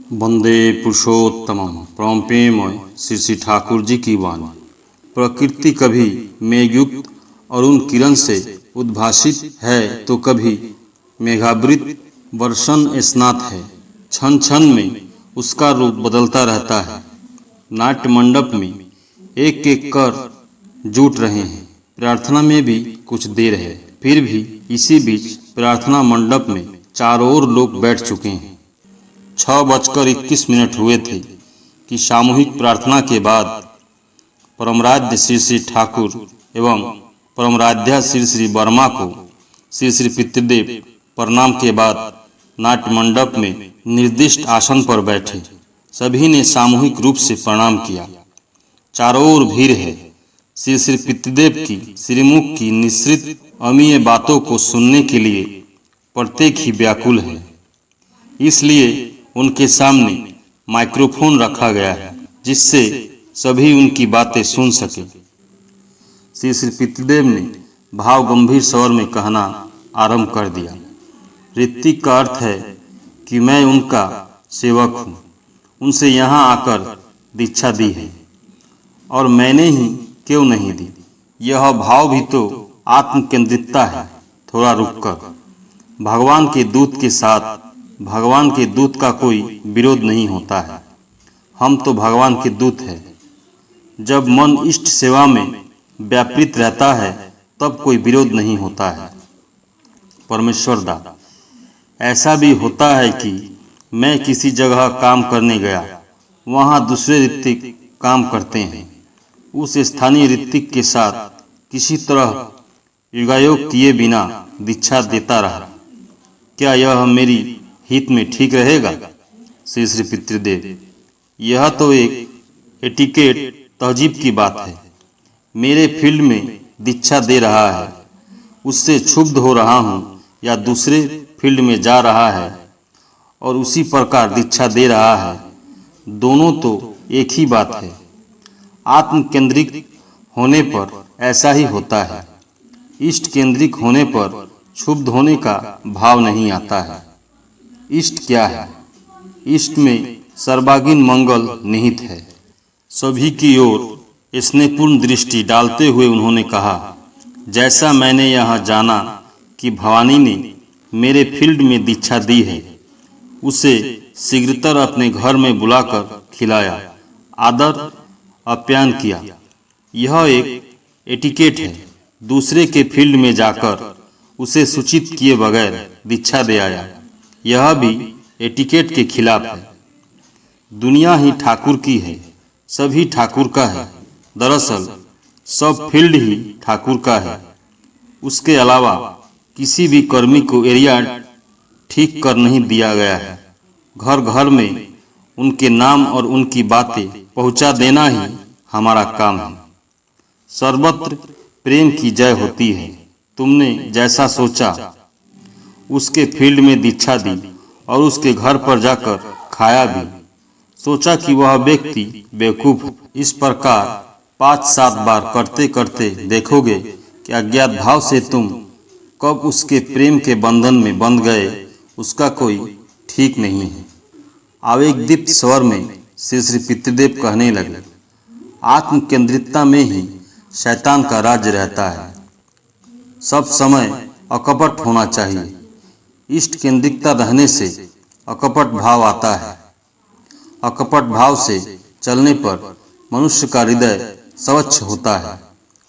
वंदे पुरुषोत्तमम। परम प्रेममय श्री श्री ठाकुर जी की वाणी। प्रकृति कभी मेघयुक्त अरुण किरण से उद्भासित है तो कभी मेघावृत वर्षण स्नात है। क्षण क्षण में उसका रूप बदलता रहता है। नाट्य मंडप में एक एक कर जुट रहे हैं। प्रार्थना में भी कुछ देर है, फिर भी इसी बीच प्रार्थना मंडप में चारों ओर लोग बैठ चुके हैं। 6:21 हुए थे कि सामूहिक प्रार्थना के बाद परमराध्य श्री श्री ठाकुर एवं परमराध्या श्री श्री वर्मा को श्री श्री पितृदेव प्रणाम के बाद नाट्य मंडप में निर्दिष्ट आसन पर बैठे। सभी ने सामूहिक रूप से प्रणाम किया। चारों ओर भीड़ है। श्री श्री पितृदेव की श्रीमुख की निश्रित अमीय बातों को सुनने के लिए प्रत्येक ही व्याकुल है, इसलिए उनके सामने माइक्रोफोन रखा गया है जिससे सभी उनकी बातें सुन सके। श्री श्री पितृदेव ने भाव गंभीर स्वर में कहना आरंभ कर दिया। ऋत्विक का अर्थ है कि मैं उनका सेवक हूँ, उनसे यहाँ आकर दीक्षा दी है और मैंने ही क्यों नहीं दी। यह भाव भी तो आत्म केंद्रितता है। थोड़ा रुककर, भगवान के दूत के साथ भगवान के दूत का कोई विरोध नहीं होता है। हम तो भगवान के दूत हैं। जब मन इष्ट सेवा में व्यापृत रहता है तब कोई विरोध नहीं होता है। परमेश्वर दाता, ऐसा भी होता है कि मैं किसी जगह काम करने गया, वहाँ दूसरे ऋत्विक काम करते हैं। उस स्थानीय ऋत्विक के साथ किसी तरह युगायोग किए बिना दीक्षा देता रहा। क्या यह मेरी हित में ठीक रहेगा? श्री श्री पितृदेव, यह तो एक एटिकेट तहजीब की बात है। मेरे फील्ड में दीक्षा दे रहा है, उससे क्षुब्ध हो रहा हूँ या दूसरे फील्ड में जा रहा है और उसी प्रकार दीक्षा दे रहा है, दोनों तो एक ही बात है। आत्म केंद्रित होने पर ऐसा ही होता है। इष्ट केंद्रित होने पर क्षुब्ध होने का भाव नहीं आता है। इष्ट क्या है? इष्ट में सर्वांगीण मंगल निहित है। सभी की ओर स्नेहपूर्ण दृष्टि डालते हुए उन्होंने कहा, जैसा मैंने यहाँ जाना कि भवानी ने मेरे फील्ड में दीक्षा दी है, उसे शीघ्रतर अपने घर में बुलाकर खिलाया, आदर आप्यायन किया। यह एक एटिकेट है। दूसरे के फील्ड में जाकर उसे सूचित किए बगैर दीक्षा दे आया, यह भी एटिकेट के खिलाफ है। दुनिया ही ठाकुर की है, सभी ठाकुर का है। दरअसल सब फील्ड ही ठाकुर का है। उसके अलावा किसी भी कर्मी को एरिया ठीक कर नहीं दिया गया है। घर घर में उनके नाम और उनकी बातें पहुंचा देना ही हमारा काम है। सर्वत्र प्रेम की जय होती है। तुमने जैसा सोचा उसके फील्ड में दीक्षा दी और उसके घर पर जाकर खाया भी। सोचा कि वह व्यक्ति बेवकूफ है। इस प्रकार 5-7 बार करते करते देखोगे कि अज्ञात भाव से तुम कब उसके प्रेम के बंधन में बंध गए, उसका कोई ठीक नहीं है। आवेगदीप्त स्वर में श्री श्री पितृदेव कहने लगे, आत्म केंद्रितता में ही शैतान का राज्य रहता है। सब समय अकपट होना चाहिए। इष्ट केंद्रितता रहने से अकपट भाव आता है। अकपट भाव से चलने पर मनुष्य का हृदय स्वच्छ होता है,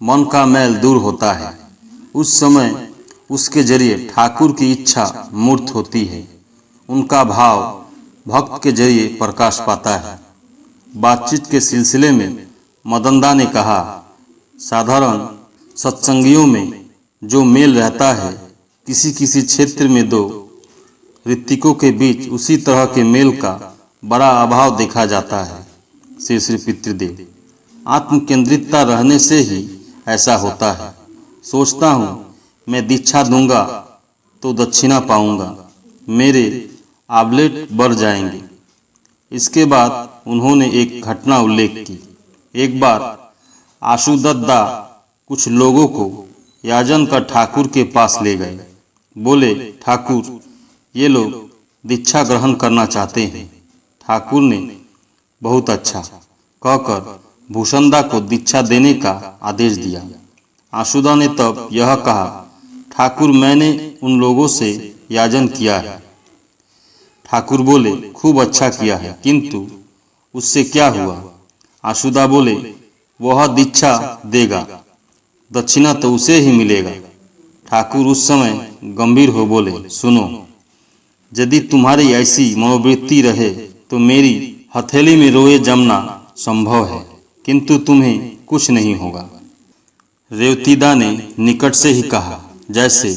मन का मैल दूर होता है। उस समय उसके जरिए ठाकुर की इच्छा मूर्त होती है। उनका भाव भक्त के जरिए प्रकाश पाता है। बातचीत के सिलसिले में मदनदा ने कहा, साधारण सत्संगियों में जो मेल रहता है, किसी किसी क्षेत्र में दो ऋत्विकों के बीच उसी तरह के मेल का बड़ा अभाव देखा जाता है। श्री श्री पितृदेव, आत्म केंद्रितता रहने से ही ऐसा होता है। सोचता हूँ मैं दीक्षा दूंगा तो दक्षिणा पाऊंगा, मेरे आबलेट बढ़ जाएंगे। इसके बाद उन्होंने एक घटना उल्लेख की। एक बार आशुदत्ता कुछ लोगों को याजन कर ठाकुर के पास ले गए। बोले, ठाकुर, ये लोग दीक्षा ग्रहण करना चाहते हैं। ठाकुर ने बहुत अच्छा कहकर भूषणदा को दीक्षा देने का आदेश दिया। आशुदा ने तब यह कहा, ठाकुर मैंने उन लोगों से याचन किया है। ठाकुर बोले, खूब अच्छा किया है, किंतु उससे क्या हुआ? आशुदा बोले, वह दीक्षा देगा, दक्षिणा तो उसे ही मिलेगा। ठाकुर उस समय गंभीर हो बोले, सुनो, यदि तुम्हारी ऐसी मनोवृत्ति रहे तो मेरी हथेली में रोए जमना संभव है, किंतु तुम्हें कुछ नहीं होगा। रेवतीदा ने निकट से ही कहा, जैसे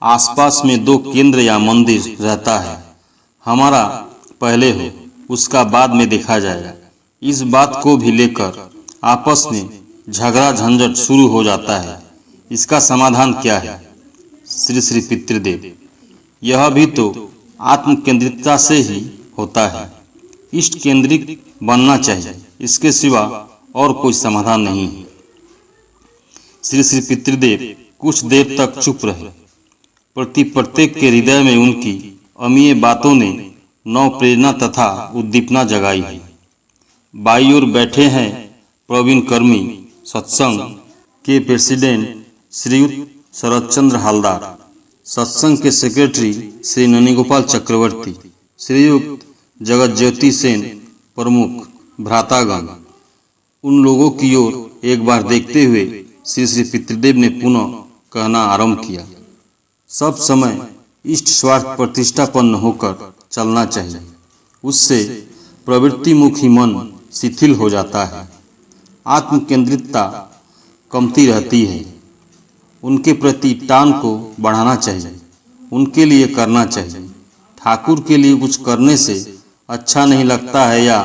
आसपास में दो केंद्र या मंदिर रहता है, हमारा पहले हो, उसका बाद में देखा जाएगा। इस बात को भी लेकर आपस में झगड़ा झंझट शुरू हो जाता है। इसका समाधान क्या है? श्री श्री पितृदेव, यह भी तो आत्म केंद्रितता से ही होता है। इष्ट केंद्रित बनना चाहिए, इसके सिवा और कोई समाधान नहीं है। श्री श्री पितृदेव कुछ देर तक चुप रहे। प्रत्येक के हृदय में उनकी अमीय बातों ने नव प्रेरणा तथा उद्दीपना जगाई है। बाई ओर बैठे हैं प्रवीण कर्मी सत्संग के प्रेसिडेंट श्रीयुत शरदचंद्र हालदार, सत्संग के सेक्रेटरी श्री ननीगोपाल चक्रवर्ती, श्रीयुक्त जगत ज्योति सेन प्रमुख, भ्रातागण। उन लोगों की ओर एक बार देखते हुए श्री श्री पितृदेव ने पुनः कहना आरंभ किया, सब समय इष्ट स्वार्थ प्रतिष्ठापन्न होकर चलना चाहिए, उससे प्रवृत्तिमुखी मन शिथिल हो जाता है, आत्म केंद्रितता कमती रहती है। उनके प्रति टान को बढ़ाना चाहिए, उनके लिए करना चाहिए। ठाकुर के लिए कुछ करने से अच्छा नहीं लगता है या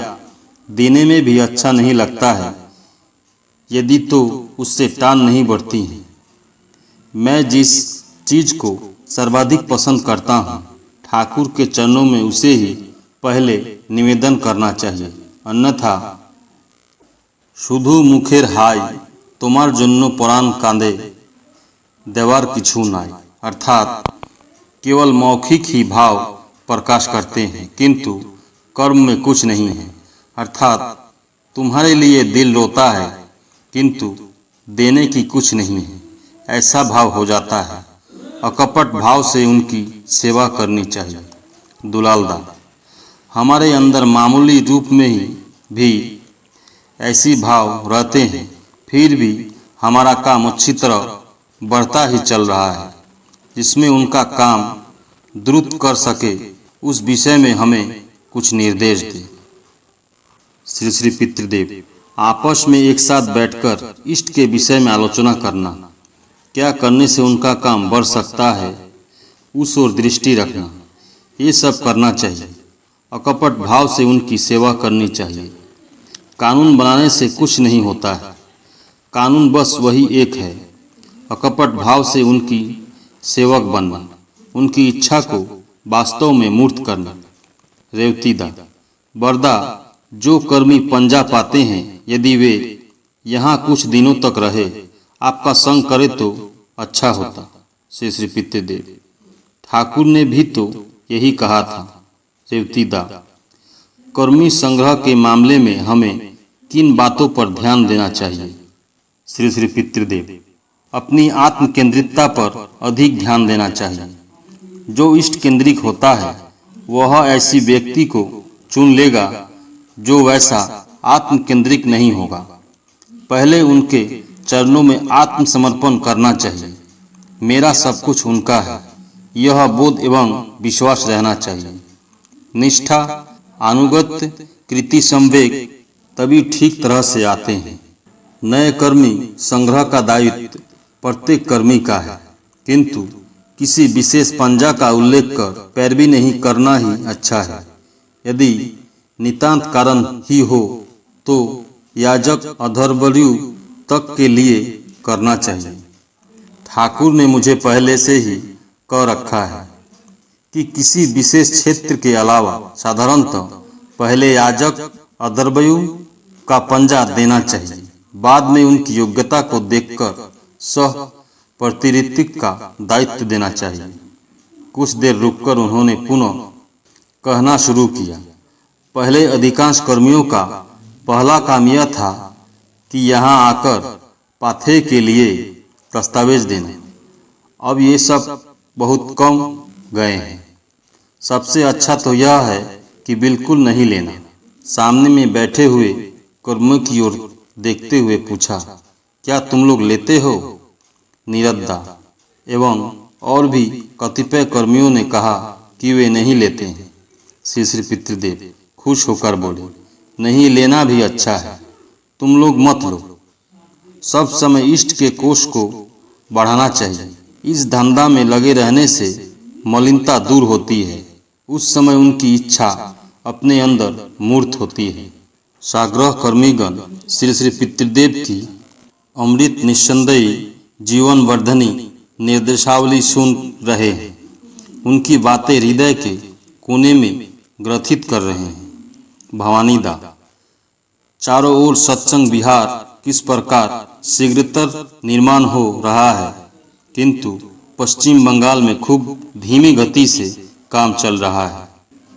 देने में भी अच्छा नहीं लगता है यदि तो उससे टान नहीं बढ़ती है। मैं जिस चीज को सर्वाधिक पसंद करता हूँ, ठाकुर के चरणों में उसे ही पहले निवेदन करना चाहिए, अन्यथा शुधु मुखेर हाय তোমার জন্য পরাণ কাঁদে देवार किछु नाई, अर्थात केवल मौखिक ही भाव प्रकाश करते हैं किंतु कर्म में कुछ नहीं है। अर्थात तुम्हारे लिए दिल रोता है किंतु देने की कुछ नहीं है, ऐसा भाव हो जाता है। अकपट भाव से उनकी सेवा करनी चाहिए। दुलालदा, हमारे अंदर मामूली रूप में ही भी ऐसी भाव रहते हैं, फिर भी हमारा काम अच्छी तरह बढ़ता ही चल रहा है। जिसमें उनका काम द्रुत कर सके उस विषय में हमें कुछ निर्देश दे। श्री श्री पितृदेव, आपस में एक साथ बैठकर इष्ट के विषय में आलोचना करना, क्या करने से उनका काम बढ़ सकता है, उस ओर दृष्टि रखना, ये सब करना चाहिए। अकपट भाव से उनकी सेवा करनी चाहिए। कानून बनाने से कुछ नहीं होता है, कानून बस वही एक है। अकपट भाव से उनकी सेवक बनना, उनकी इच्छा को वास्तव में मूर्त करना। रेवतीदा, बरदा, जो कर्मी पंजा पाते हैं, यदि वे यहाँ कुछ दिनों तक रहे, आपका संग करे तो अच्छा होता। श्री श्री पितृदेव, ठाकुर ने भी तो यही कहा था। रेवतीदा, कर्मी संग्रह के मामले में हमें किन बातों पर ध्यान देना चाहिए? श्री श्री पितृदेव, अपनी आत्म केंद्रितता पर अधिक ध्यान देना चाहिए। जो इष्ट केंद्रिक होता है वह ऐसी व्यक्ति को चुन लेगा जो वैसा आत्म केंद्रिक नहीं होगा। पहले उनके चरणों में आत्मसमर्पण करना चाहिए। मेरा सब कुछ उनका है, यह बोध एवं विश्वास रहना चाहिए। निष्ठा, अनुगत्य, कृति संवेग तभी ठीक तरह से आते हैं। नए कर्मी संग्रह का दायित्व प्रत्येक कर्मी का है, किंतु किसी विशेष पंजा का उल्लेख कर पैरवी नहीं करना ही अच्छा है। यदि नितांत कारण ही हो तो याजक अधर्वयु तक के लिए करना चाहिए। ठाकुर ने मुझे पहले से ही कह रखा है कि किसी विशेष क्षेत्र के अलावा साधारणतः पहले याजक अधर्वयु का पंजा देना चाहिए, बाद में उनकी योग्यता को देखकर सह प्रतिऋतिक का दायित्व देना चाहिए। कुछ देर रुककर उन्होंने पुनः कहना शुरू किया, पहले अधिकांश कर्मियों का पहला काम यह था कि यहाँ आकर पाथेय के लिए दस्तावेज देना। अब ये सब बहुत कम गए हैं। सबसे अच्छा तो यह है कि बिल्कुल नहीं लेना। सामने में बैठे हुए कर्मियों की ओर देखते हुए पूछा, क्या तुम लोग लेते हो? निरद्दा एवं और भी कतिपय कर्मियों ने कहा कि वे नहीं लेते हैं। श्री पितृदेव खुश होकर बोले, नहीं लेना भी अच्छा है, तुम लोग मत लो। सब समय इष्ट के कोष को बढ़ाना चाहिए। इस धंधा में लगे रहने से मलिनता दूर होती है। उस समय उनकी इच्छा अपने अंदर मूर्त होती है। साग्रह कर्मीगण श्री पितृदेव की अमृत निस्संदेही जीवन वर्धनी निर्देशावली सुन रहे हैं। उनकी बातें हृदय के कोने में ग्रथित कर रहे हैं। भवानीदा, चारों ओर सत्संग विहार किस प्रकार शीघ्रतर निर्माण हो रहा है, किंतु पश्चिम बंगाल में खूब धीमी गति से काम चल रहा है।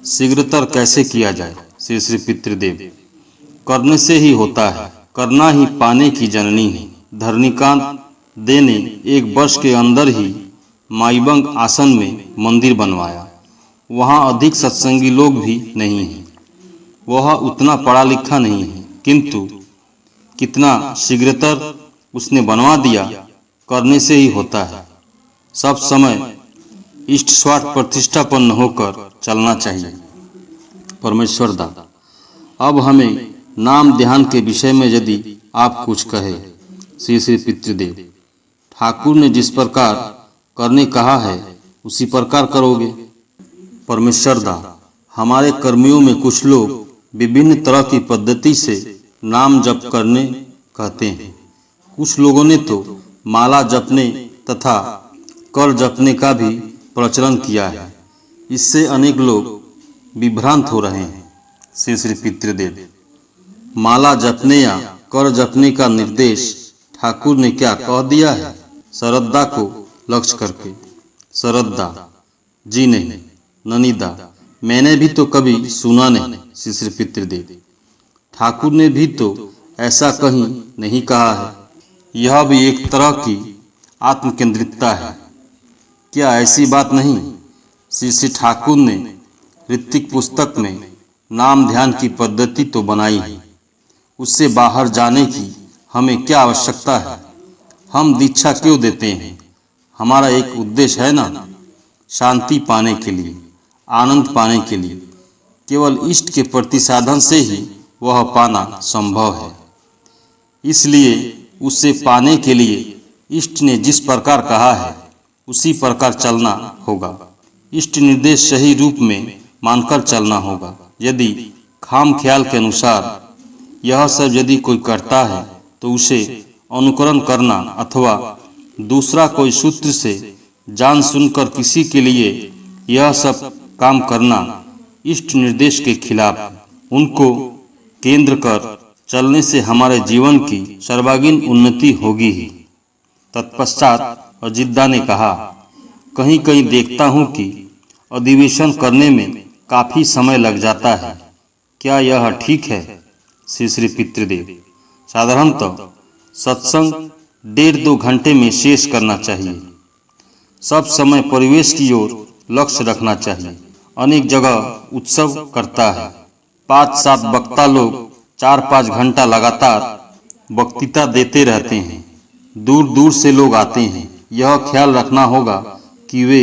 शीघ्रतर कैसे किया जाए? श्री पितृदेव, करने से ही होता है, करना ही पाने की जननी है। धरणीकांत दे ने 1 वर्ष के अंदर ही माईबंग आसन में मंदिर बनवाया। वहाँ अधिक सत्संगी लोग भी नहीं हैं। वह उतना पढ़ा लिखा नहीं है, किंतु कितना शीघ्रतर उसने बनवा दिया। करने से ही होता है। सब समय इष्ट स्वार्थ प्रतिष्ठापन्न होकर चलना चाहिए। परमेश्वर दा, अब हमें नाम ध्यान के विषय में यदि आप कुछ कहे। श्री पितृदेव, ठाकुर ने जिस प्रकार करने कहा है उसी प्रकार करोगे। परमेश्वर दा, हमारे कर्मियों में कुछ लोग विभिन्न तरह की पद्धति से नाम जप करने कहते हैं। कुछ लोगों ने तो माला जपने तथा कर जपने का भी प्रचलन किया है। इससे अनेक लोग विभ्रांत हो रहे हैं। श्री पितृदेव, माला जपने या कर जपने का निर्देश ठाकुर ने क्या कह दिया है? सरद्दा को लक्ष्य करके। सरद्दा, जी नहीं। ननीदा, मैंने भी तो कभी सुना नहीं। श्री पितृदेव, ठाकुर ने भी तो ऐसा कहीं नहीं कहा है। यह भी एक तरह की आत्मकेंद्रितता है। क्या ऐसी बात नहीं? श्री ठाकुर ने ऋत्विक पुस्तक में नाम ध्यान की पद्धति तो बनाई है। उससे बाहर जाने की हमें क्या आवश्यकता है? हम दीक्षा क्यों देते हैं? हमारा एक उद्देश्य है ना, शांति पाने के लिए, आनंद पाने के लिए। केवल इष्ट के प्रति साधन से ही वह पाना संभव है। इसलिए उसे पाने के लिए इष्ट ने जिस प्रकार कहा है उसी प्रकार चलना होगा। इष्ट निर्देश सही रूप में मानकर चलना होगा। यदि खाम ख्याल के अनुसार यह सब यदि कोई करता है तो उसे अनुकरण करना अथवा दूसरा कोई सूत्र से जान सुनकर किसी के लिए यह सब काम करना इष्ट निर्देश के खिलाफ है। उनको केंद्र कर चलने से हमारे जीवन की सर्वांगीण उन्नति होगी ही। तत्पश्चात अजिद्दा ने कहा, कहीं कहीं देखता हूँ कि अधिवेशन करने में काफी समय लग जाता है। क्या यह ठीक है? श्री पितृदेव, साधारणतः सत्संग 1.5-2 घंटे में शेष करना चाहिए। सब समय परिवेश की ओर लक्ष्य रखना चाहिए। अनेक जगह उत्सव करता है। 5-7 वक्ता लोग 4-5 घंटा लगातार वक्तृता देते रहते हैं। दूर दूर से लोग आते हैं। यह ख्याल रखना होगा कि वे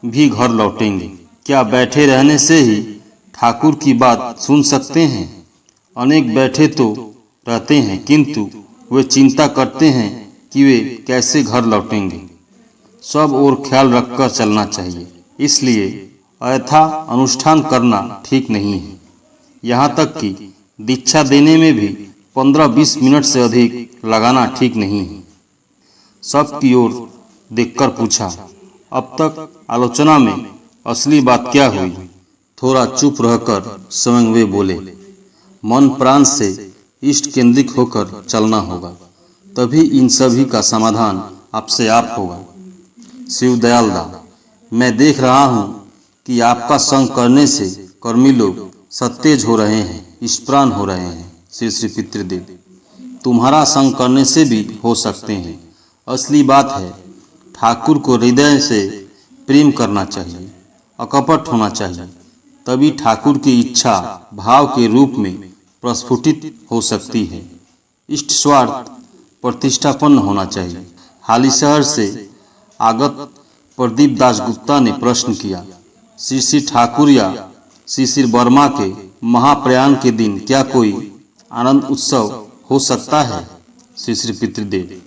भी घर लौटेंगे। क्या बैठे रहने से ही ठाकुर की बात सुन सकते हैं? अनेक बैठे तो रहते हैं, किंतु वे चिंता करते हैं कि वे कैसे घर लौटेंगे। सब ओर ख्याल रखकर चलना चाहिए। इसलिए अयथा अनुष्ठान करना ठीक नहीं है। यहाँ तक कि दीक्षा देने में भी 15-20 मिनट से अधिक लगाना ठीक नहीं है। सब की ओर देखकर पूछा, अब तक आलोचना में असली बात क्या हुई? थोड़ा चुप रहकर स्वयं वे बोले, मन प्राण से इष्ट केंद्रित होकर चलना होगा, तभी इन सभी का समाधान आपसे आप होगा। शिवदयाल दा, मैं देख रहा हूँ कि आपका संग करने से कर्मी लोग सतेज हो रहे हैं, स्प्रान हो रहे हैं। श्री श्री पितृदेव, तुम्हारा संग करने से भी हो सकते हैं। असली बात है ठाकुर को हृदय से प्रेम करना चाहिए, अकपट होना चाहिए, तभी ठाकुर की इच्छा भाव के रूप में प्रस्फुटित हो सकती है। इष्ट स्वार्थ प्रतिष्ठापन्न होना चाहिए। हालीशहर से आगत प्रदीप दास गुप्ता ने प्रश्न किया, श्री श्री ठाकुर या श्री श्री वर्मा के महाप्रयाण के दिन क्या कोई आनंद उत्सव हो सकता है? श्री श्री पितृदेव,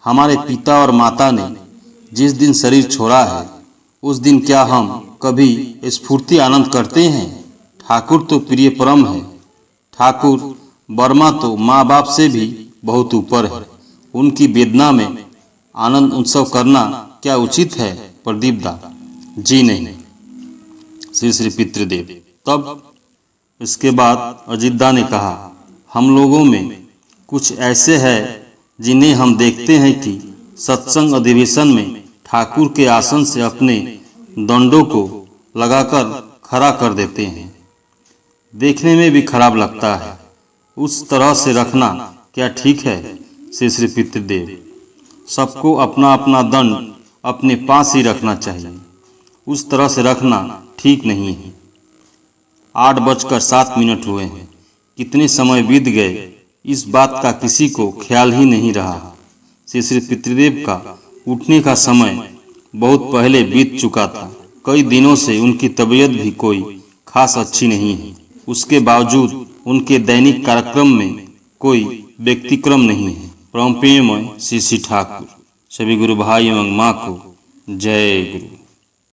हमारे पिता और माता ने जिस दिन शरीर छोड़ा है उस दिन क्या हम कभी स्फूर्ति आनंद करते हैं? ठाकुर तो प्रिय परम है। ठाकुर वर्मा तो माँ बाप से भी बहुत ऊपर है। उनकी वेदना में आनंद उत्सव करना क्या उचित है प्रदीप दा? जी नहीं। श्री श्री पितृदेव, तब इसके बाद अजितदा ने कहा, हम लोगों में कुछ ऐसे हैं जिन्हें हम देखते हैं कि सत्संग अधिवेशन में ठाकुर के आसन से अपने दंडों को लगाकर खड़ा कर देते हैं। देखने में भी खराब लगता है। उस तरह से रखना क्या ठीक है? श्री श्री पितृदेव, सबको अपना अपना दंड अपने पास ही रखना चाहिए। उस तरह से रखना ठीक नहीं है। 8:07 हुए हैं। कितने समय बीत गए इस बात का किसी को ख्याल ही नहीं रहा। श्री श्री पितृदेव का उठने का समय बहुत पहले बीत चुका था। कई दिनों से उनकी तबीयत भी कोई खास अच्छी नहीं है। उसके बावजूद उनके दैनिक कार्यक्रम में कोई व्यक्तिक्रम नहीं है। परम प्रेममय श्री श्री ठाकुर। सभी गुरु भाई एवं माँ को जय गुरु।